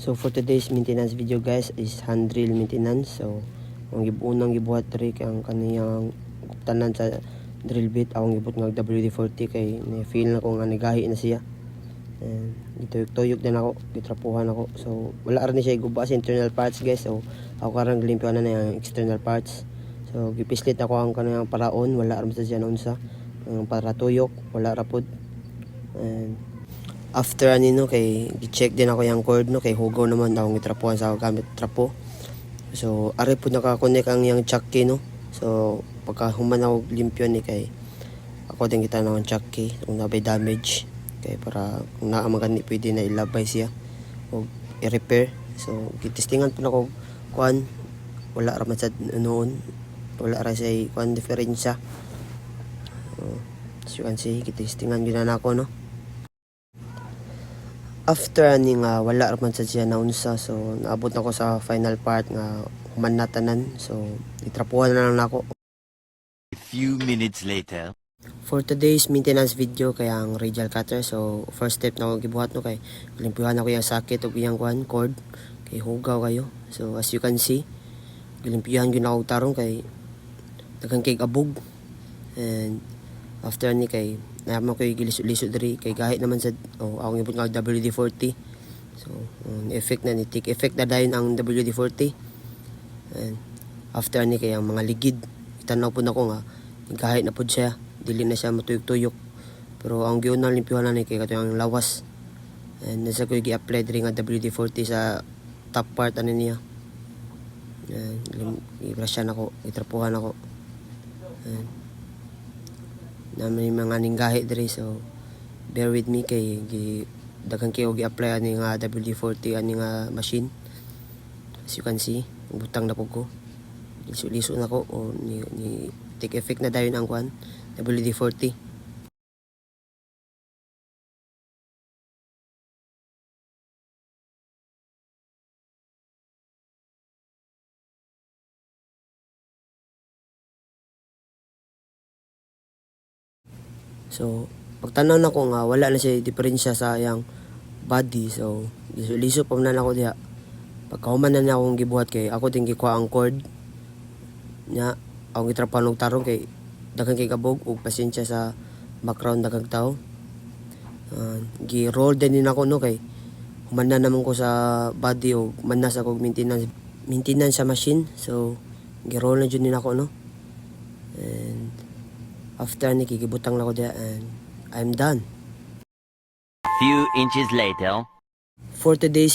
So for today's maintenance video guys is hand drill maintenance. So ang unang gibuhat diri kay ang kaniyang tanan sa drill bit akong gibut nga WD-40 kay ni-feel na ko nga nigahi na siya. And gituyok din ako, gitrapuhan ako. So wala rin siya guba sa internal parts guys. So ako karang gilimpyon na yung external parts. So gipislit ako ang kaniyang paraon, wala rin sa siya na unsa. Para tuyok, wala ra pod. And after anino kay gi-check din ako yung cord no kay hugaw naman akong gitrapuhan sa gamit trapo. So ari po naka-connect ang yang chuck key no. So pagka human ako limpyo ni kay ako din kita ng chuck key kung nabay damage kay para kung naa magani pwede na ilabay siya o i-repair. So gitestingan po nako kuan wala ra man sad noon, wala ra say kuan diferensya. So you can see gitestingan gyud na ako no. After ani nga wala ra man sad siya naunsa, so naabot na ko sa final part nga human na tanan. So itrapuhan na lang nako. A few minutes later. For today's maintenance video kay ang radial cutter. So first step na ko gibuhat no kay limpyuhan ako yung sakit ug iyang kuan cord kay hugaw kayo. So as you can see gilimpyuhan gyud ako tarong kay daghang kay abog. And after ni kay naman ko gilisod-lisod diri kay gahit naman sa akong ibot nga WD-40. So effect na ni take effect na dayon ang WD-40. And after ni kay ang mga ligid itanaw po nako nga gahit na pud siya, dili na siya matuyok-tuyok. Pero ang giunang limpyuhan na ni kay kato ang lawas. And nasa ko gi-apply diri nga WD-40 sa top part ani niya. I-brushan ako, itrapuhan ako. And namin mga ninggahi diri, so bear with me kay daghang kayo gi-apply ani nga WD-40 ani nga machine. As you can see butang na po ko, liso na ko o ni take effect na dayon ang kuan WD-40. So pagtanaw na ko nga wala na siya diferensya sa yang body. So liso pa man ako diha. Pagkahuman na niya akong gibuhat kay ako din gikuha ang cord nya akong gitrapahan og tarong kay daghang kay kabog ug pasensya sa background daghang tao. Gi-roll din ako no kay human na naman ko sa body o manas ako maintenance sa machine. So gi-roll na jud ako no. And after ni gigibutang na ko diha and I'm done. Few inches later. For today's